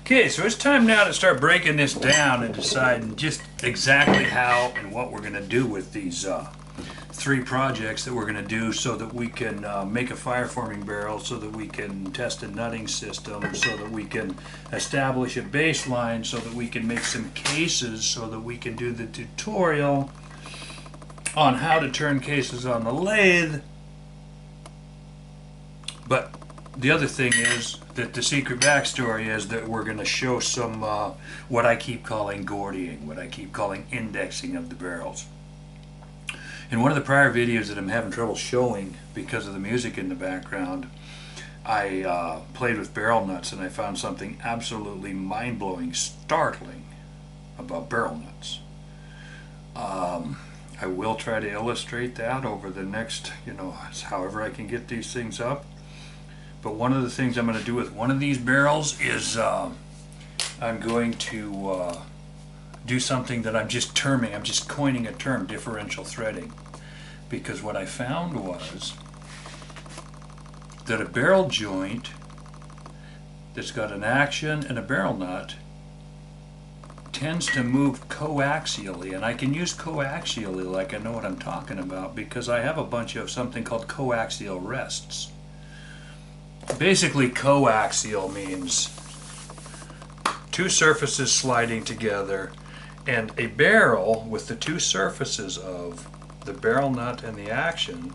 Okay, so it's time now to start breaking this down and deciding just exactly how and what we're going to do with these three projects that we're going to do, so that we can make a fire forming barrel, so that we can test a nutting system, so that we can establish a baseline, so that we can make some cases, so that we can do the tutorial on how to turn cases on the lathe. But the other thing is that the secret backstory is that we're going to show some what I keep calling Gordying, what I keep calling indexing of the barrels. In one of the prior videos that I'm having trouble showing because of the music in the background, I played with barrel nuts and I found something absolutely mind-blowing, startling about barrel nuts. I will try to illustrate that over the next, however I can get these things up. But one of the things I'm going to do with one of these barrels is I'm going to do something that I'm just coining a term, differential threading. Because what I found was that a barrel joint that's got an action and a barrel nut tends to move coaxially, and I can use coaxially like I know what I'm talking about because I have a bunch of something called coaxial rests. Basically, coaxial means two surfaces sliding together, and a barrel with the two surfaces of the barrel nut and the action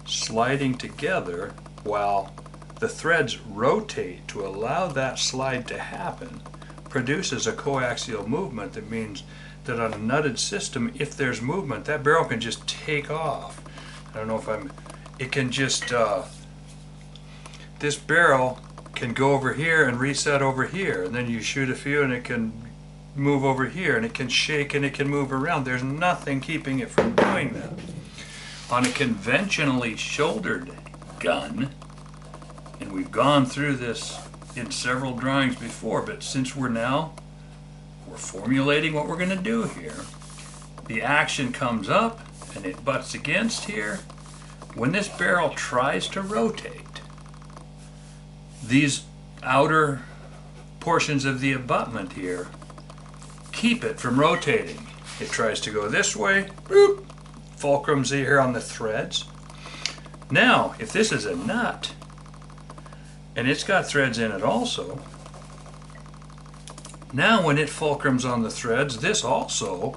sliding together while the threads rotate to allow that slide to happen produces a coaxial movement. That means that on a nutted system, if there's movement, that barrel can just take off. I don't know if it can just this barrel can go over here and reset over here, and then you shoot a few and it can move over here, and it can shake and it can move around. There's nothing keeping it from doing that. On a conventionally shouldered gun, and we've gone through this in several drawings before, but since we're formulating what we're going to do here, the action comes up and it butts against here. When this barrel tries to rotate, these outer portions of the abutment here keep it from rotating. It tries to go this way, boop, fulcrums here on the threads. Now, if this is a nut, and it's got threads in it also, now when it fulcrums on the threads, this also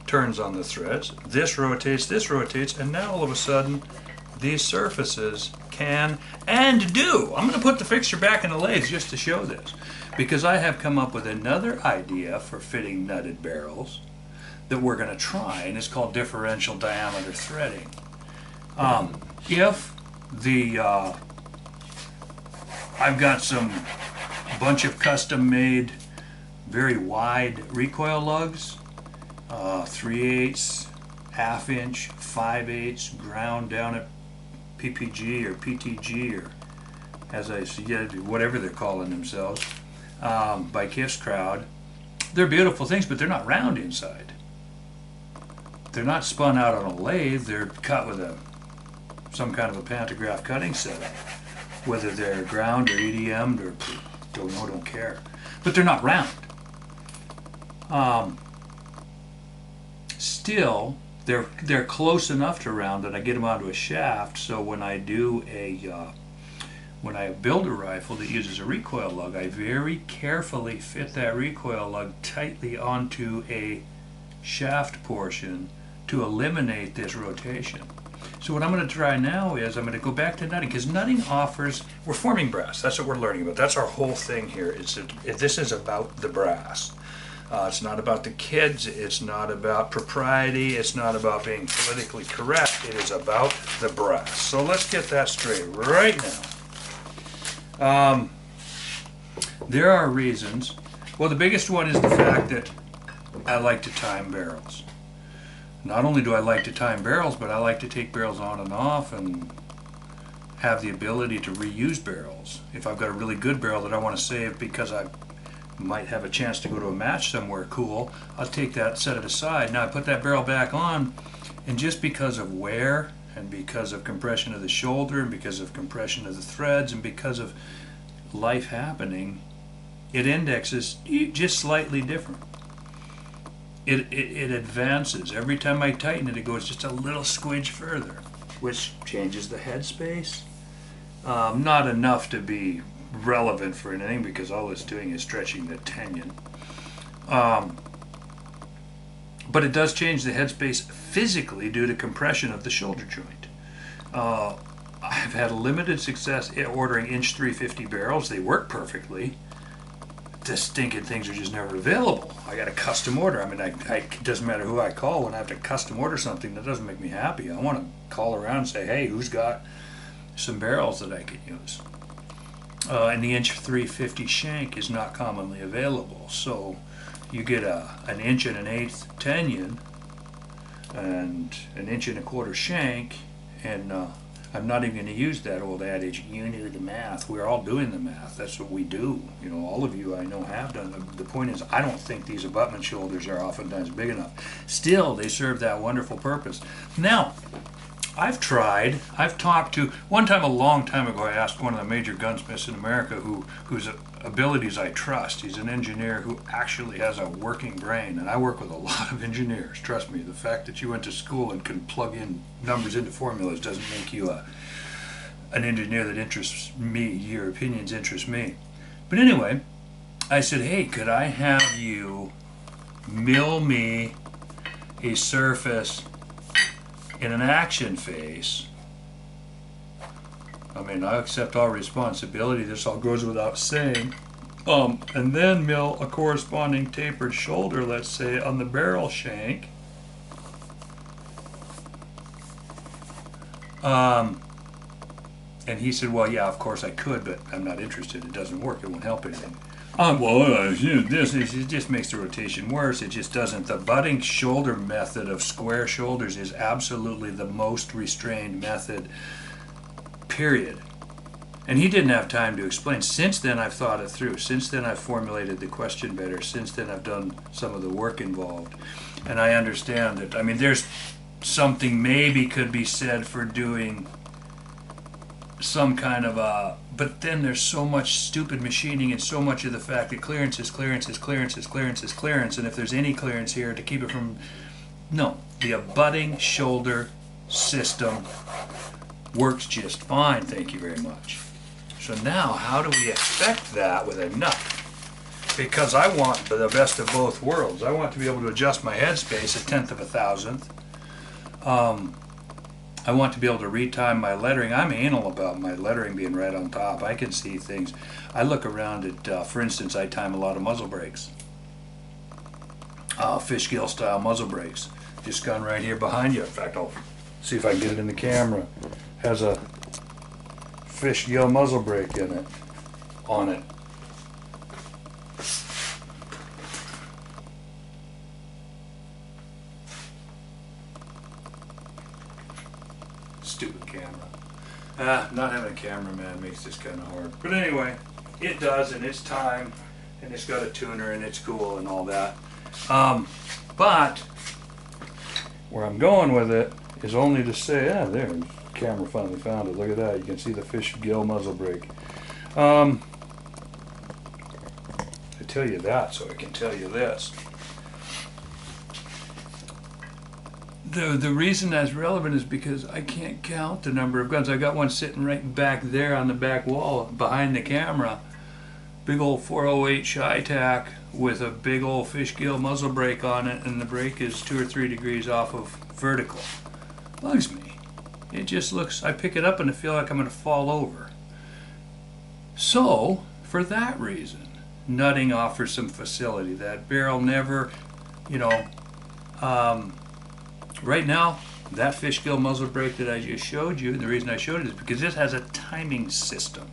turns on the threads, this rotates, and now all of a sudden, these surfaces can and do. I'm going to put the fixture back in the lathe just to show this, because I have come up with another idea for fitting nutted barrels that we're going to try, and it's called differential diameter threading. If the I've got a bunch of custom made very wide recoil lugs, 3/8, ½ inch, 5/8, ground down at PPG or PTG, or as I said, whatever they're calling themselves, by Kiff's crowd. They're beautiful things, but they're not round inside. They're not spun out on a lathe. They're cut with some kind of a pantograph cutting setup. Whether they're ground or EDM'd or don't care. But they're not round. Still, they're close enough to round that I get them onto a shaft. So when I do when I build a rifle that uses a recoil lug, I very carefully fit that recoil lug tightly onto a shaft portion to eliminate this rotation. So what I'm going to try now is I'm going to go back to nutting, because nutting offers, we're forming brass. That's what we're learning about. That's our whole thing here. This is about the brass. It's not about the kids. It's not about propriety. It's not about being politically correct. It is about the brass. So let's get that straight right now. There are reasons. Well, the biggest one is the fact that I like to time barrels. Not only do I like to time barrels, but I like to take barrels on and off and have the ability to reuse barrels. If I've got a really good barrel that I want to save because I might have a chance to go to a match somewhere cool, I'll take that, set it aside. Now I put that barrel back on, and just because of wear and because of compression of the shoulder and because of compression of the threads and because of life happening, it indexes just slightly different. It advances. Every time I tighten it, it goes just a little squidge further, which changes the headspace. Not enough to be relevant for anything, because all it's doing is stretching the tendon. But it does change the headspace physically due to compression of the shoulder joint. I've had limited success ordering inch 350 barrels. They work perfectly. The stinking things are just never available. I got a custom order. I mean, it doesn't matter who I call when I have to custom order something. That doesn't make me happy. I want to call around and say, hey, who's got some barrels that I could use? And the inch 350 shank is not commonly available. So you get an inch and an eighth tenyon and an inch and a quarter shank, and I'm not even going to use that old adage, you knew the math. We're all doing the math. That's what we do. You know, all of you I know have done. The point is, I don't think these abutment shoulders are oftentimes big enough. Still, they serve that wonderful purpose. Now, I've talked to, one time a long time ago, I asked one of the major gunsmiths in America whose abilities I trust. He's an engineer who actually has a working brain, and I work with a lot of engineers. Trust me, the fact that you went to school and can plug in numbers into formulas doesn't make you an engineer that interests me. Your opinions interest me. But anyway, I said, hey, could I have you mill me a surface in an action face? I mean, I accept all responsibility. This all goes without saying. And then mill a corresponding tapered shoulder, let's say, on the barrel shank. And he said, well, yeah, of course I could, but I'm not interested. It doesn't work. It won't help anything. It just makes the rotation worse. It just doesn't. The butting shoulder method of square shoulders is absolutely the most restrained method, period. And he didn't have time to explain. Since then, I've thought it through. Since then, I've formulated the question better. Since then, I've done some of the work involved. And I understand that, I mean, there's something maybe could be said for doing some kind of a, but then there's so much stupid machining and so much of the fact that clearance is clearance is clearance is clearance is clearance, and if there's any clearance here to keep it from, no, the abutting shoulder system works just fine, thank you very much. So now, how do we affect that with a nut? Because I want the best of both worlds. I want to be able to adjust my headspace a tenth of a thousandth. I want to be able to retime my lettering. I'm anal about my lettering being right on top. I can see things. I look around at, for instance, I time a lot of muzzle brakes. Fishgill style muzzle brakes. Just gone right here behind you. In fact, I'll see if I can get it in the camera. Has a Fishgill muzzle brake in it, on it. Stupid camera. Not having a cameraman makes this kind of hard. But anyway, it does, and it's time, and it's got a tuner, and it's cool, and all that. But where I'm going with it is only to say, there, the camera finally found it. Look at that. You can see the Fishgill muzzle brake. I tell you that so I can tell you this. The reason that's relevant is because I can't count the number of guns. I got one sitting right back there on the back wall behind the camera. Big old 408 Chi-Tac with a big old Fishgill muzzle brake on it, and the brake is 2 or 3 degrees off of vertical. Bugs me. It just looks, I pick it up and I feel like I'm going to fall over. So, for that reason, nutting offers some facility. That barrel never, you know, right now, that Fishgill muzzle brake that I just showed you, and the reason I showed it is because this has a timing system.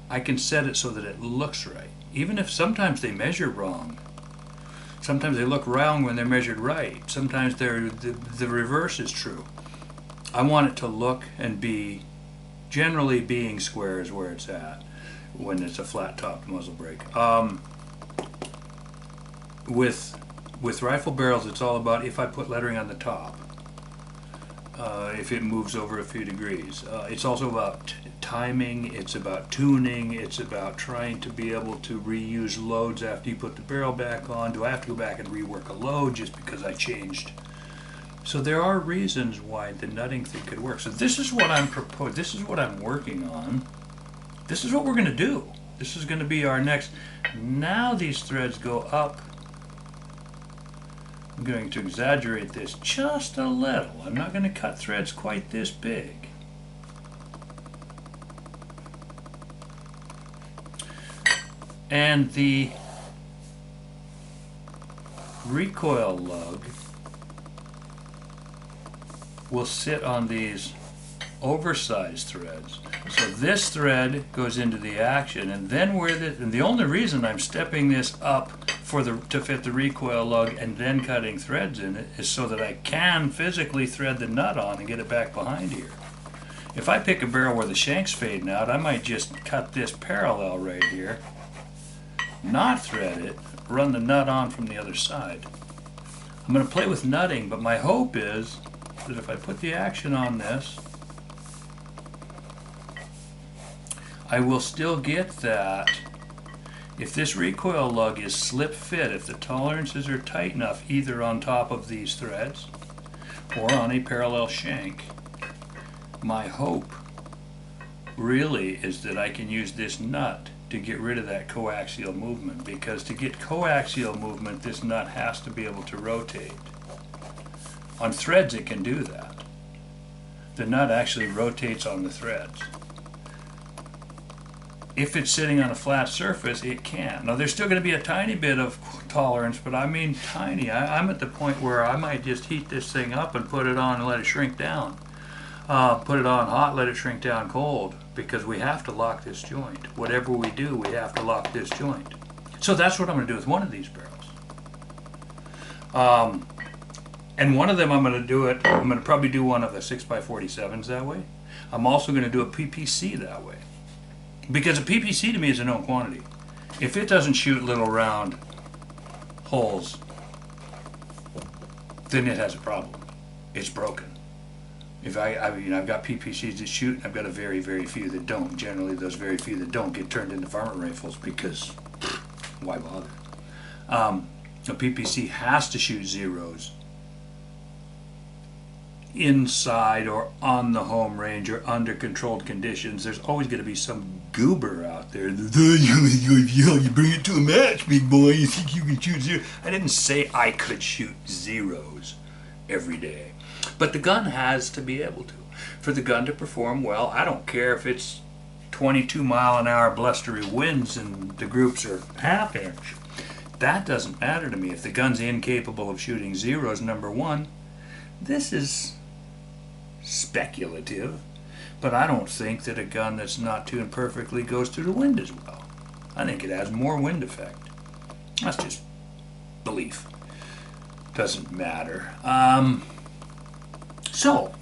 I can set it so that it looks right. Even if sometimes they measure wrong. Sometimes they look wrong when they're measured right. Sometimes the reverse is true. I want it to look and be, generally being square is where it's at when it's a flat-topped muzzle brake. With rifle barrels, it's all about if I put lettering on the top, if it moves over a few degrees. It's also about timing, it's about tuning, it's about trying to be able to reuse loads after you put the barrel back on. Do I have to go back and rework a load just because I changed? So there are reasons why the nutting thing could work. So this is what I'm proposing. This is what I'm working on. This is what we're going to do. This is going to be our next. Now these threads go up. I'm going to exaggerate this just a little. I'm not going to cut threads quite this big. And the recoil lug will sit on these oversized threads. So this thread goes into the action, and then and the only reason I'm stepping this up to fit the recoil lug and then cutting threads in it is so that I can physically thread the nut on and get it back behind here. If I pick a barrel where the shank's fading out, I might just cut this parallel right here, not thread it, run the nut on from the other side. I'm going to play with nutting, but my hope is that if I put the action on this, I will still get that. If this recoil lug is slip fit, if the tolerances are tight enough either on top of these threads or on a parallel shank, my hope really is that I can use this nut to get rid of that coaxial movement, because to get coaxial movement this nut has to be able to rotate. On threads it can do that. The nut actually rotates on the threads. If it's sitting on a flat surface, it can't. Now there's still going to be a tiny bit of tolerance, but I mean tiny. I'm at the point where I might just heat this thing up and put it on and let it shrink down. Put it on hot, let it shrink down cold, because we have to lock this joint. Whatever we do, we have to lock this joint. So that's what I'm going to do with one of these barrels. And one of them I'm going to probably do one of the 6x47s that way. I'm also going to do a PPC that way. Because a PPC to me is a known quantity. If it doesn't shoot little round holes, then it has a problem. It's broken. If I've got PPCs that shoot, I've got a very, very few that don't. Generally, those very few that don't get turned into varmint rifles because why bother? A PPC has to shoot zeros inside or on the home range or under controlled conditions. There's always going to be some goober out there. You bring it to a match, big boy. You think you can shoot zero? I didn't say I could shoot zeros every day, but the gun has to be able to. For the gun to perform well, I don't care if it's 22-mile-an-hour blustery winds and the groups are half-inch. That doesn't matter to me. If the gun's incapable of shooting zeros, number one, this is speculative, but I don't think that a gun that's not tuned perfectly goes through the wind as well. I think it has more wind effect. That's just belief. Doesn't matter. So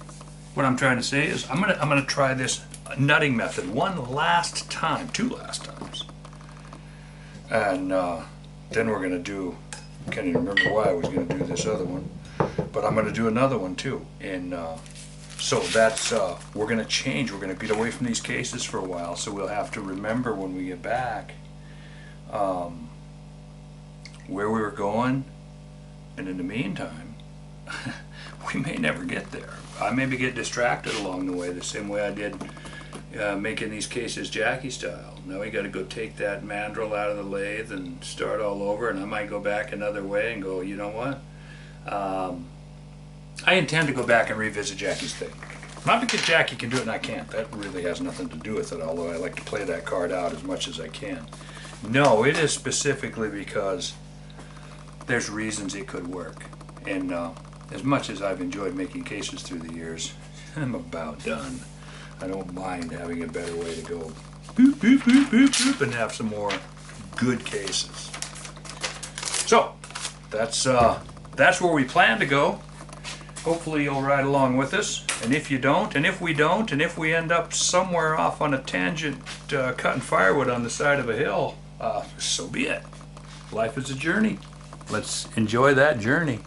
what I'm trying to say is I'm gonna try this nutting method one last time, two last times, and then we're gonna do. I can't even remember why I was gonna do this other one, but I'm gonna do another one too. And so that's we're gonna change. We're gonna get away from these cases for a while, so we'll have to remember when we get back where we were going, and in the meantime we may never get there. I maybe get distracted along the way, the same way I did making these cases Jackie style. Now we got to go take that mandrel out of the lathe and start all over, and I might go back another way and go, you know what? I intend to go back and revisit Jackie's thing. Not because Jackie can do it and I can't. That really has nothing to do with it, although I like to play that card out as much as I can. No, it is specifically because there's reasons it could work. And as much as I've enjoyed making cases through the years, I'm about done. I don't mind having a better way to go boop, boop, boop, boop, boop, and have some more good cases. So that's where we plan to go. Hopefully you'll ride along with us, and if you don't, and if we don't, and if we end up somewhere off on a tangent cutting firewood on the side of a hill, so be it. Life is a journey. Let's enjoy that journey.